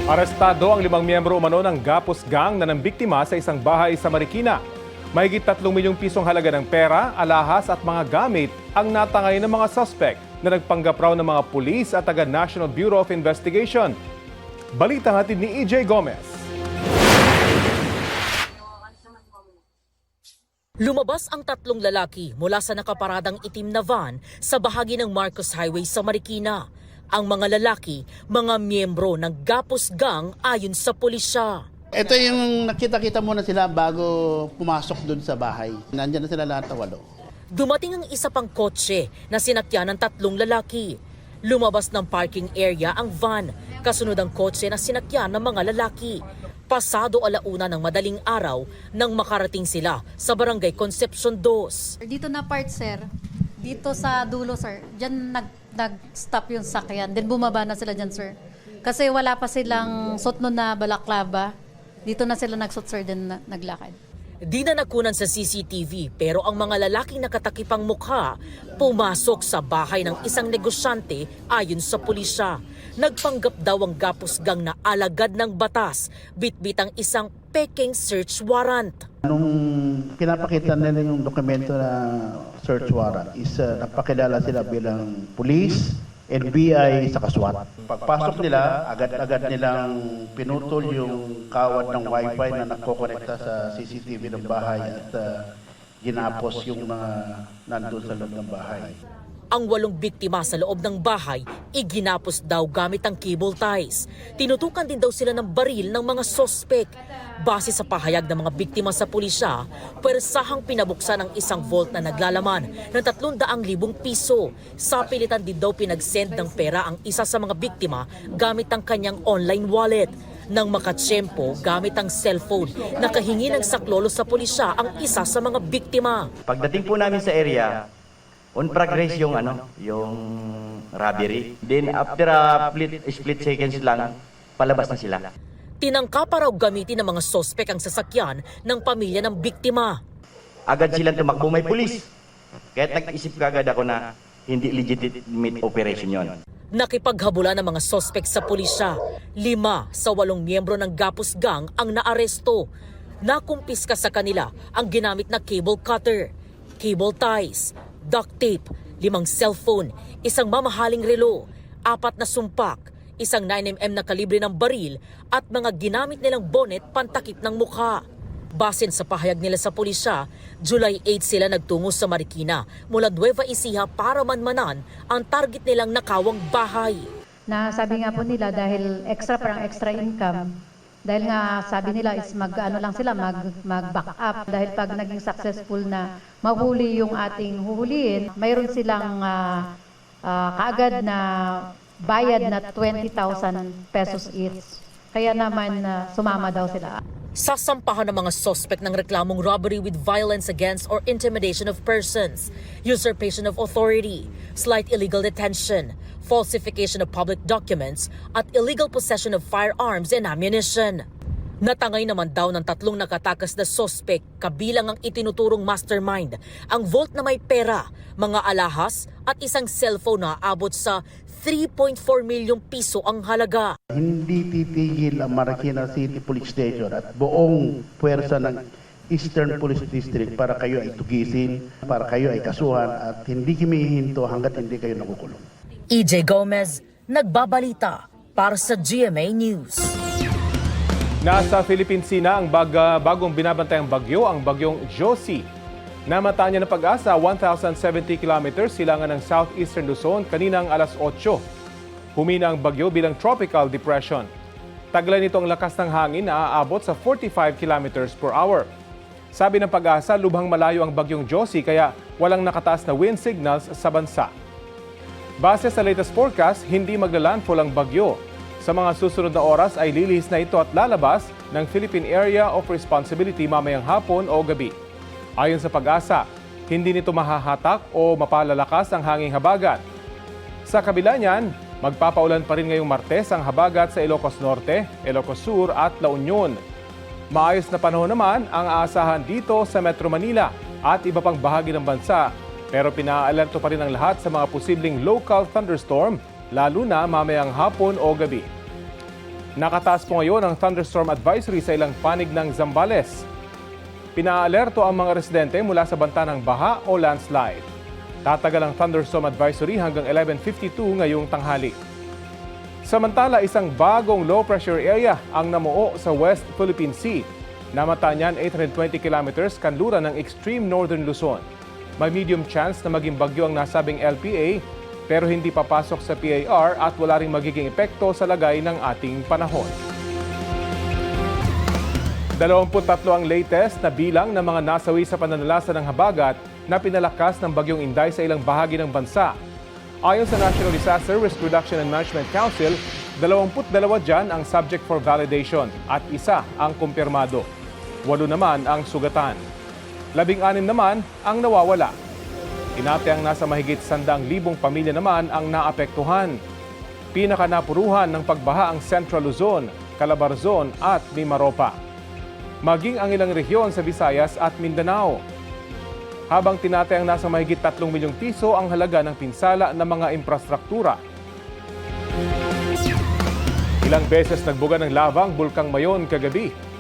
Arestado ang 5 miyembro umano ng Gapos Gang na nambiktima sa isang bahay sa Marikina. Mahigit 3 milyong pisong halaga ng pera, alahas at mga gamit ang natangay ng mga suspect na nagpanggap raw ng mga pulis at taga National Bureau of Investigation. Balita hatid ni EJ Gomez. Lumabas ang 3 lalaki mula sa nakaparadang itim na van sa bahagi ng Marcos Highway sa Marikina. Ang mga lalaki, mga miyembro ng Gapos Gang ayon sa pulisya. Ito yung nakita-kita muna sila bago pumasok dun sa bahay. Nandiyan na sila lahat na 8. Dumating ang isa pang kotse na sinakyan ng 3 lalaki. Lumabas ng parking area ang van, kasunod ang kotse na sinakyan ng mga lalaki. Pasado 1:00 ng madaling araw nang makarating sila sa Barangay Concepcion 2. Dito na part, sir. Dito sa dulo, sir. Diyan nag-stop yung sakyan. Then bumaba na sila dyan, sir. Kasi wala pa silang suot nun na balaklava. Dito na sila nagsuot, sir, then naglakad. Di na nakunan sa CCTV pero ang mga lalaking nakatakipang mukha pumasok sa bahay ng isang negosyante ayon sa pulisya. Nagpanggap daw ang Gapos Gang na alagad ng batas, bitbit ang isang peking search warrant. Nung pinapakita nila yung dokumento na search warrant is napakilala sila bilang police, NBI sa SWAT. Pagpasok nila, agad-agad nilang pinutol yung kawad ng wifi na nakokonekta sa CCTV ng bahay at ginapos yung mga nandun sa loob ng bahay. Ang 8 biktima sa loob ng bahay, iginapos daw gamit ang cable ties. Tinutukan din daw sila ng baril ng mga sospek. Base sa pahayag ng mga biktima sa pulisya, pwersahang pinabuksan ang isang vault na naglalaman ng 300,000 piso. Sa pilitan din daw pinagsend ng pera ang isa sa mga biktima gamit ang kanyang online wallet. Nang makatsyempo gamit ang cellphone, nakahingi ng saklolo sa pulisya ang isa sa mga biktima. Pagdating po namin sa area, on progress yung robbery. Then after a split seconds lang, palabas na sila. Tinangka pa raw gamitin ng mga sospek ang sasakyan ng pamilya ng biktima. Agad silang tumakbo, may pulis. Kahit nag-isip kagad ako na hindi legitimate operation yon. Nakipaghabula ng mga sospek sa pulisya. 5 sa 8 miyembro ng Gapos Gang ang naaresto. Nakumpiska sa kanila ang ginamit na cable cutter, cable ties, duct tape, 5 cellphone, isang mamahaling relo, 4 na sumpak, isang 9mm na kalibre ng baril at mga ginamit nilang bonnet pantakip ng mukha. Basin sa pahayag nila sa pulisya, July 8 sila nagtungo sa Marikina mula Nueva Ecija para manmanan ang target nilang nakawang bahay. Na sabi nga po nila dahil parang extra income, dahil nga sabi nila is mag-back up. Dahil pag naging successful na mahuli yung ating huhulihin, mayroon silang kaagad na bayad na 20,000 pesos each. Kaya naman sumama daw sila. Sasampahan ng mga sospek ng reklamong robbery with violence against or intimidation of persons, usurpation of authority, slight illegal detention, falsification of public documents, at illegal possession of firearms and ammunition. Natangay naman daw ng 3 nakatakas na sospek kabilang ang itinuturong mastermind, ang vault na may pera, mga alahas at isang cellphone na aabot sa 3.4 milyong piso ang halaga. Hindi titigil ang Marikina City Police Station at buong puwersa ng Eastern Police District para kayo ay tugisin, para kayo ay kasuhan at hindi kami hihinto hanggat hindi kayo nakukulong. EJ Gomez, nagbabalita para sa GMA News. Nasa Philippine Sea na ang bagong binabantayang bagyo, ang bagyong Josie. Namataan niya ng Pag-asa 1,070 kilometers silangan ng southeastern Luzon kaninang 8:00. Humina ang bagyo bilang tropical depression. Taglay nito ang lakas ng hangin na aabot sa 45 kilometers per hour. Sabi ng Pag-asa, lubhang malayo ang bagyong Josie kaya walang nakataas na wind signals sa bansa. Base sa latest forecast, hindi maglalandfall ang bagyo. Sa mga susunod na oras ay lilihis na ito at lalabas ng Philippine Area of Responsibility mamayang hapon o gabi. Ayon sa Pag-asa, hindi nito mahahatak o mapalalakas ang hanging habagat. Sa kabila niyan, magpapaulan pa rin ngayong Martes ang habagat sa Ilocos Norte, Ilocos Sur at La Union. Maayos na panahon naman ang aasahan dito sa Metro Manila at iba pang bahagi ng bansa, pero pinaalerto pa rin ang lahat sa mga posibleng local thunderstorm, lalo na mamayang hapon o gabi. Nakataas po ngayon ang thunderstorm advisory sa ilang panig ng Zambales. Pinaalerto ang mga residente mula sa banta ng baha o landslide. Tatagal ang thunderstorm advisory hanggang 11:52 ngayong tanghali. Samantala, isang bagong low pressure area ang namuo sa West Philippine Sea. Namata niyan 820 kilometers kanluran ng extreme northern Luzon. May medium chance na maging bagyo ang nasabing LPA pero hindi papasok sa PAR at wala ring magiging epekto sa lagay ng ating panahon. 23 ang latest na bilang ng mga nasawi sa pananalasa ng habagat na pinalakas ng bagyong Inday sa ilang bahagi ng bansa. Ayon sa National Disaster Risk Reduction and Management Council, 22 dyan ang subject for validation at isa ang kumpirmado. 8 naman ang sugatan. 16 naman ang nawawala. Tinatayang nasa mahigit 100,000 pamilya naman ang naapektuhan. Pinakanapuruhan ng pagbaha ang Central Luzon, Calabarzon at Mimaropa. Maging ang ilang rehiyon sa Visayas at Mindanao. Habang tinatayang nasa mahigit 3 milyong piso ang halaga ng pinsala ng mga infrastruktura. Ilang beses nagbuga ng lava ang Bulkang Mayon kagabi.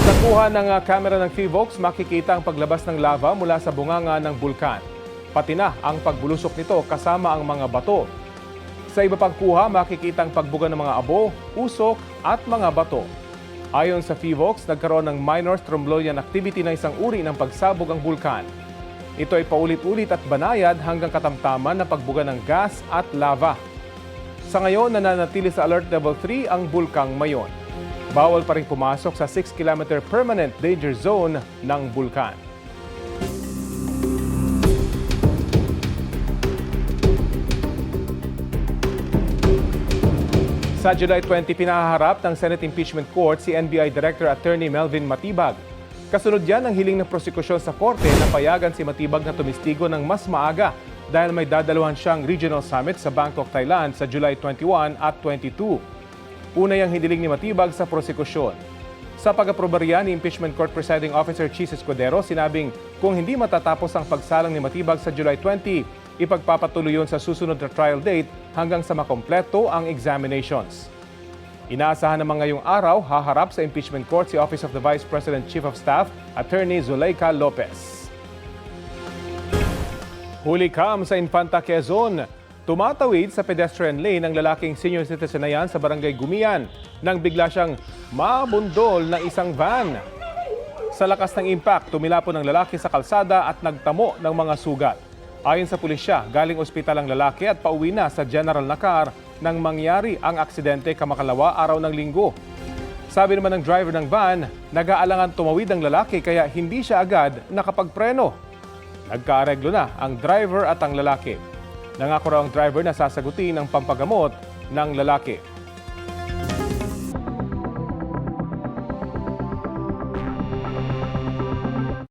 Sa kuha ng kamera ng PHIVOLCS, makikita ang paglabas ng lava mula sa bunganga ng bulkan. Pati na ang pagbulusok nito kasama ang mga bato. Sa iba pang kuha, makikita ang pagbuga ng mga abo, usok at mga bato. Ayon sa PHIVOLCS, nagkaroon ng minor strombolian activity na isang uri ng pagsabog ang bulkan. Ito ay paulit-ulit at banayad hanggang katamtaman na pagbuga ng gas at lava. Sa ngayon, nananatili sa Alert Level 3 ang Bulkang Mayon. Bawal pa rin pumasok sa 6-kilometer permanent danger zone ng bulkan. Sa July 20, pinahaharap ng Senate Impeachment Court si NBI Director Attorney Melvin Matibag. Kasunod yan ang hiling ng prosekusyon sa korte na payagan si Matibag na tumistigo ng mas maaga dahil may dadaluhan siyang regional summit sa Bangkok, Thailand sa July 21 at 22. Una yung hiniling ni Matibag sa prosekusyon. Sa pag-aprobarya ni Impeachment Court Presiding Officer Chis Escudero, sinabing kung hindi matatapos ang pagsalang ni Matibag sa July 20, ipagpapatuloy yun sa susunod na trial date hanggang sa makompleto ang examinations. Inaasahan naman ngayong araw, haharap sa impeachment court si Office of the Vice President Chief of Staff, Attorney Zuleika Lopez. Huli kam sa Infanta, Quezon. Tumatawid sa pedestrian lane ang lalaking senior citizen na yan sa barangay Gumian nang bigla siyang mabundol ng isang van. Sa lakas ng impact, tumilapon ang lalaki sa kalsada at nagtamo ng mga sugat. Ayon sa pulisya, galing ospital ang lalaki at pauwi na sa General Nakar nang mangyari ang aksidente kamakalawa araw ng Linggo. Sabi naman ng driver ng van, nag-aalangan tumawid ang lalaki kaya hindi siya agad nakapagpreno. Nagkaareglo na ang driver at ang lalaki. Nangako raw ang driver na sasagutin ang pampagamot ng lalaki.